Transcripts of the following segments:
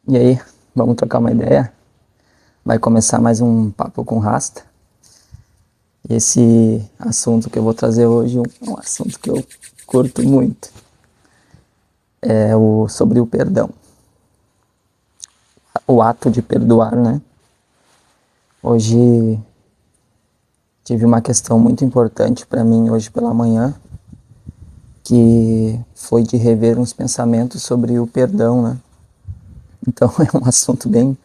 E aí, vamos trocar uma ideia? Vai começar mais um papo com Rasta. E esse assunto que eu vou trazer hoje é um assunto que eu curto muito. É sobre o perdão. O ato de perdoar, né? Hoje tive uma questão muito importante para mim hoje pela manhã, que foi de rever uns pensamentos sobre o perdão, né? Então é um assunto bem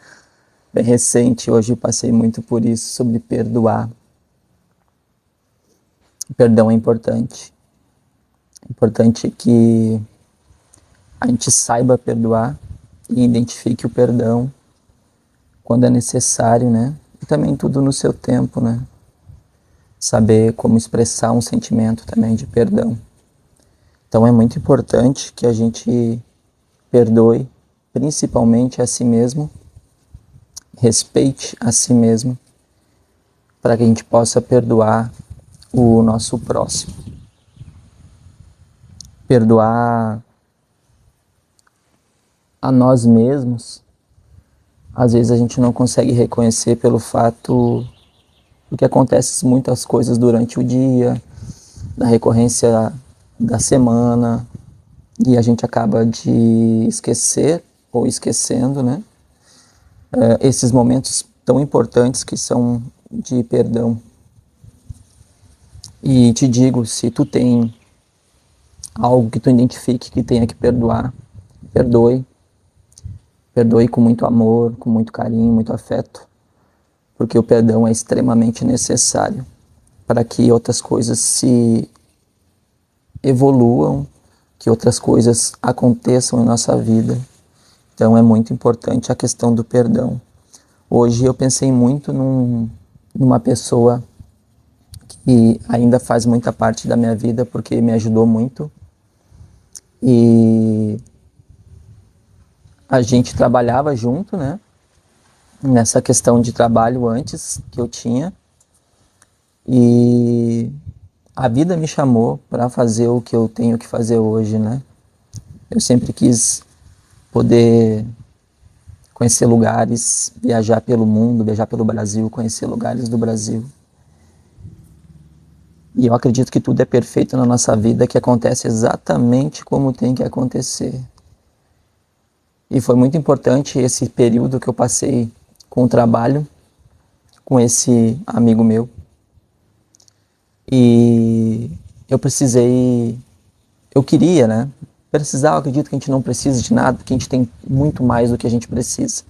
recente. Hoje eu passei muito por isso, sobre perdoar. O perdão é importante. É importante que a gente saiba perdoar e identifique o perdão quando é necessário, né? E também tudo no seu tempo, né? Saber como expressar um sentimento também de perdão. Então é muito importante que a gente perdoe, principalmente a si mesmo, respeite a si mesmo, para que a gente possa perdoar o nosso próximo. Perdoar a nós mesmos, às vezes a gente não consegue reconhecer pelo fato porque acontecem muitas coisas durante o dia, na recorrência da semana, e a gente acaba de esquecer ou esquecendo, né? Esses momentos tão importantes que são de perdão. E te digo, se tu tem algo que tu identifique que tenha que perdoar, perdoe. Perdoe com muito amor, com muito carinho, muito afeto, porque o perdão é extremamente necessário para que outras coisas se evoluam, que outras coisas aconteçam em nossa vida. Então é muito importante a questão do perdão. Hoje eu pensei muito numa pessoa que ainda faz muita parte da minha vida, porque me ajudou muito. E a gente trabalhava junto, né? Nessa questão de trabalho antes que eu tinha. E a vida me chamou para fazer o que eu tenho que fazer hoje, né? Eu sempre quis poder conhecer lugares, viajar pelo mundo, viajar pelo Brasil, conhecer lugares do Brasil. E eu acredito que tudo é perfeito na nossa vida, que acontece exatamente como tem que acontecer. E foi muito importante esse período que eu passei com o trabalho, com esse amigo meu. E eu queria, né? Eu acredito que a gente não precisa de nada, que a gente tem muito mais do que a gente precisa.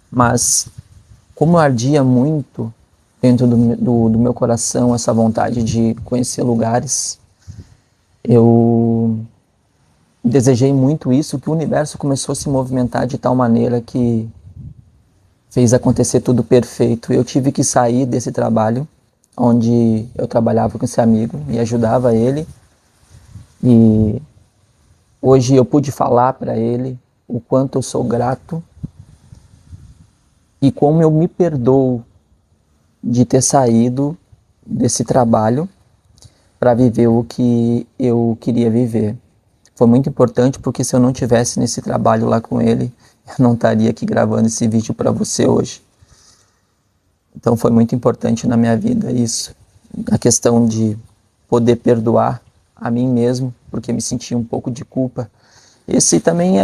Mas como ardia muito dentro do meu coração essa vontade de conhecer lugares, eu desejei muito isso, que o universo começou a se movimentar de tal maneira que fez acontecer tudo perfeito. Eu tive que sair desse trabalho, onde eu trabalhava com esse amigo e ajudava ele, e hoje eu pude falar para ele o quanto eu sou grato e como eu me perdoo de ter saído desse trabalho para viver o que eu queria viver. Foi muito importante, porque se eu não tivesse nesse trabalho lá com ele, eu não estaria aqui gravando esse vídeo para você hoje. Então foi muito importante na minha vida isso, a questão de poder perdoar a mim mesmo, porque me sentia um pouco de culpa. Esse também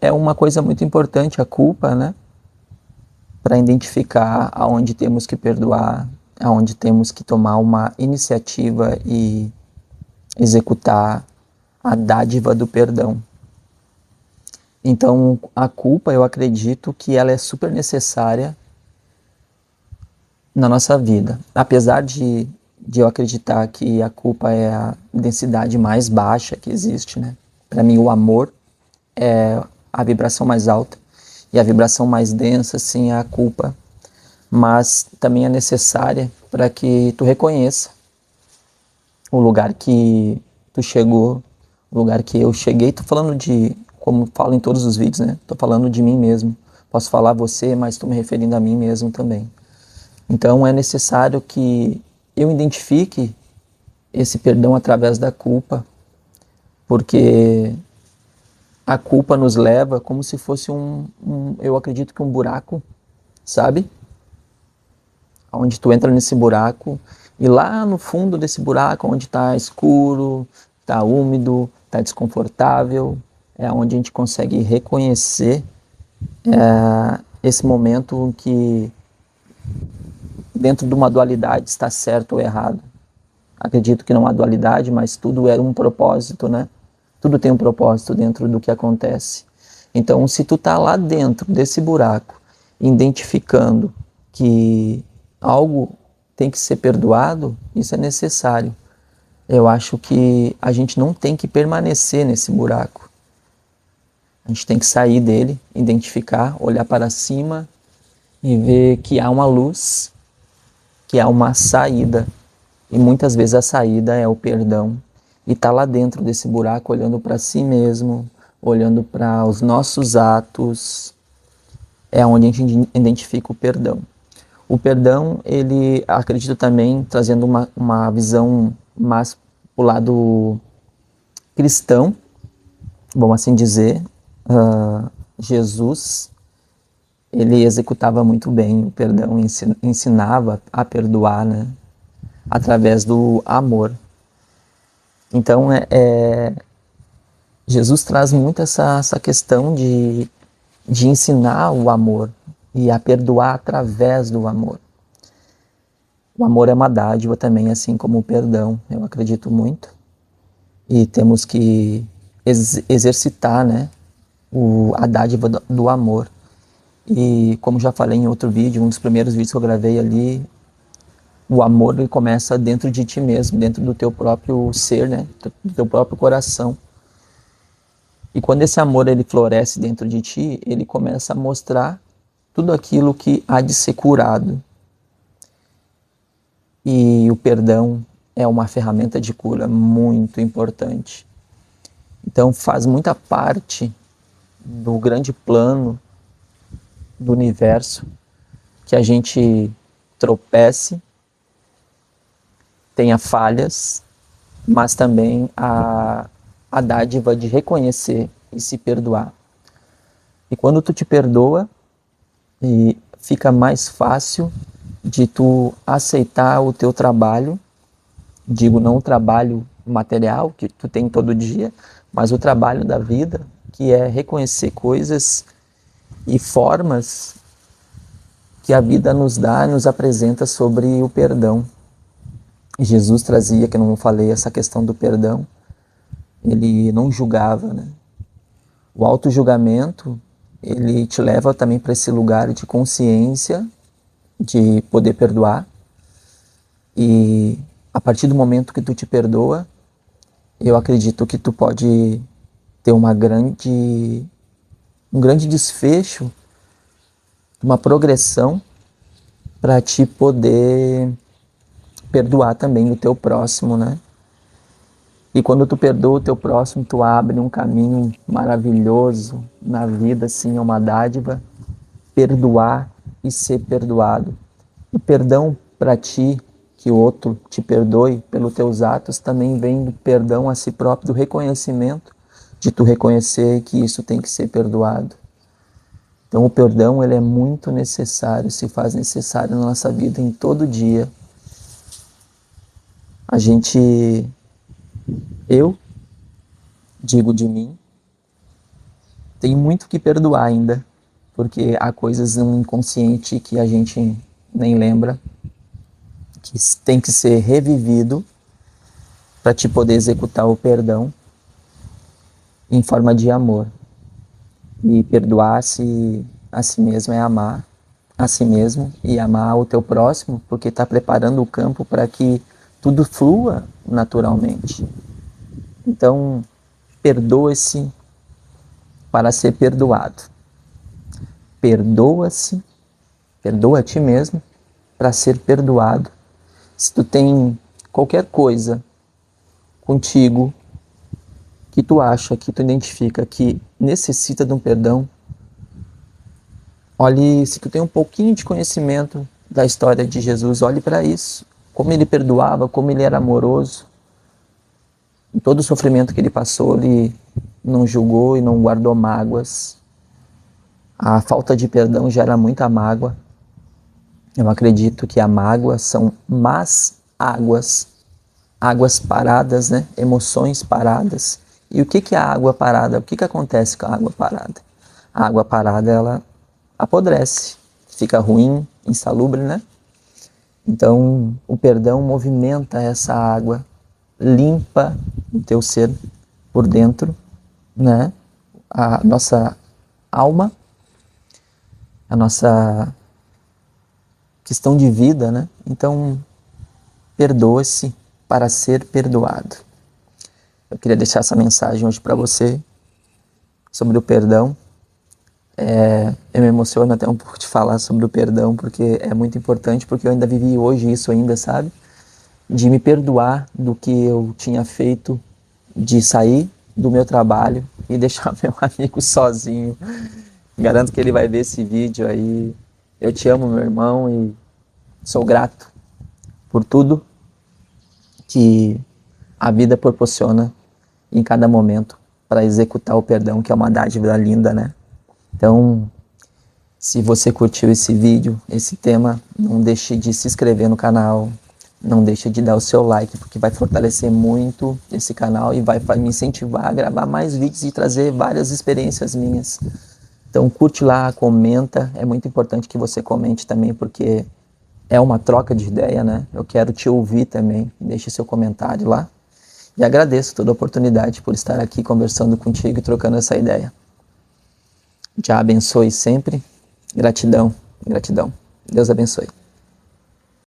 é uma coisa muito importante, a culpa, né? Para identificar aonde temos que perdoar, aonde temos que tomar uma iniciativa e executar a dádiva do perdão. Então, a culpa, eu acredito que ela é super necessária na nossa vida. Apesar de eu acreditar que a culpa é a densidade mais baixa que existe, né? Para mim, o amor é a vibração mais alta e a vibração mais densa, sim, é a culpa. Mas também é necessária para que tu reconheça o lugar que tu chegou, o lugar que eu cheguei. Tô falando de, como falo em todos os vídeos, né? Tô falando de mim mesmo. Posso falar você, mas estou me referindo a mim mesmo também. Então é necessário que eu identifique esse perdão através da culpa, porque a culpa nos leva como se fosse eu acredito que um buraco, sabe? Onde tu entra nesse buraco e lá no fundo desse buraco, onde está escuro, está úmido, está desconfortável, é onde a gente consegue reconhecer esse momento que dentro de uma dualidade está certo ou errado. Acredito que não há dualidade, mas tudo era um propósito, né? Tudo tem um propósito dentro do que acontece. Então, se tu tá lá dentro desse buraco, identificando que algo tem que ser perdoado, isso é necessário. Eu acho que a gente não tem que permanecer nesse buraco. A gente tem que sair dele, identificar, olhar para cima e ver que há uma luz, que há uma saída. E muitas vezes a saída é o perdão. E tá lá dentro desse buraco, olhando para si mesmo, olhando para os nossos atos, é onde a gente identifica o perdão. O perdão, ele acredito também trazendo uma visão mais pro lado cristão, vamos assim dizer. Jesus, ele executava muito bem o perdão, ensinava a perdoar, né? Através do amor. Então, Jesus traz muito essa questão de ensinar o amor e a perdoar através do amor. O amor é uma dádiva também, assim como o perdão, eu acredito muito. E temos que exercitar, né, a dádiva do amor. E como já falei em outro vídeo, um dos primeiros vídeos que eu gravei ali, o amor ele começa dentro de ti mesmo, dentro do teu próprio ser, né, do teu próprio coração. E quando esse amor ele floresce dentro de ti, ele começa a mostrar tudo aquilo que há de ser curado. E o perdão é uma ferramenta de cura muito importante. Então faz muita parte do grande plano do universo que a gente tropece, tenha falhas, mas também a dádiva de reconhecer e se perdoar. E quando tu te perdoa, fica mais fácil de tu aceitar o teu trabalho, digo não o trabalho material que tu tem todo dia, mas o trabalho da vida, que é reconhecer coisas e formas que a vida nos dá, nos apresenta sobre o perdão. Jesus trazia, que eu não falei, essa questão do perdão, ele não julgava, né? O auto-julgamento, ele te leva também para esse lugar de consciência, de poder perdoar. E a partir do momento que tu te perdoa, eu acredito que tu pode ter um grande desfecho, uma progressão para te poder perdoar também o teu próximo, né? E quando tu perdoa o teu próximo, tu abre um caminho maravilhoso na vida, assim, é uma dádiva, perdoar e ser perdoado. O perdão para ti, que o outro te perdoe pelos teus atos, também vem do perdão a si próprio, do reconhecimento, de tu reconhecer que isso tem que ser perdoado. Então o perdão, ele é muito necessário, se faz necessário na nossa vida em todo dia. Eu digo de mim, tenho muito que perdoar ainda, porque há coisas no inconsciente que a gente nem lembra, que tem que ser revivido para te poder executar o perdão em forma de amor. E perdoar-se a si mesmo é amar a si mesmo e amar o teu próximo, porque está preparando o campo para que tudo flua naturalmente. Então, perdoa-se para ser perdoado. Perdoa-se, perdoa a ti mesmo para ser perdoado. Se tu tem qualquer coisa contigo que tu acha, que tu identifica que necessita de um perdão, olhe, se tu tem um pouquinho de conhecimento da história de Jesus, olhe para isso. Como ele perdoava, como ele era amoroso. Em todo o sofrimento que ele passou, ele não julgou e não guardou mágoas. A falta de perdão gera muita mágoa. Eu acredito que a mágoa são más águas, águas paradas, né? Emoções paradas. E o que é a água parada? O que acontece com a água parada? A água parada, ela apodrece, fica ruim, insalubre, né? Então, o perdão movimenta essa água, limpa o teu ser por dentro, né? A nossa alma, a nossa questão de vida, né? Então, perdoe-se para ser perdoado. Eu queria deixar essa mensagem hoje para você sobre o perdão. Eu me emociono até um pouco de falar sobre o perdão, porque é muito importante, porque eu ainda vivi hoje isso ainda, sabe? De me perdoar do que eu tinha feito, de sair do meu trabalho e deixar meu amigo sozinho. Garanto que ele vai ver esse vídeo aí. Eu te amo, meu irmão, e sou grato por tudo que a vida proporciona em cada momento para executar o perdão, que é uma dádiva linda, né? Então, se você curtiu esse vídeo, esse tema, não deixe de se inscrever no canal, não deixe de dar o seu like, porque vai fortalecer muito esse canal e vai me incentivar a gravar mais vídeos e trazer várias experiências minhas. Então curte lá, comenta, é muito importante que você comente também, porque é uma troca de ideia, né? Eu quero te ouvir também, deixe seu comentário lá. E agradeço toda a oportunidade por estar aqui conversando contigo e trocando essa ideia. Te abençoe sempre. Gratidão, gratidão. Deus abençoe.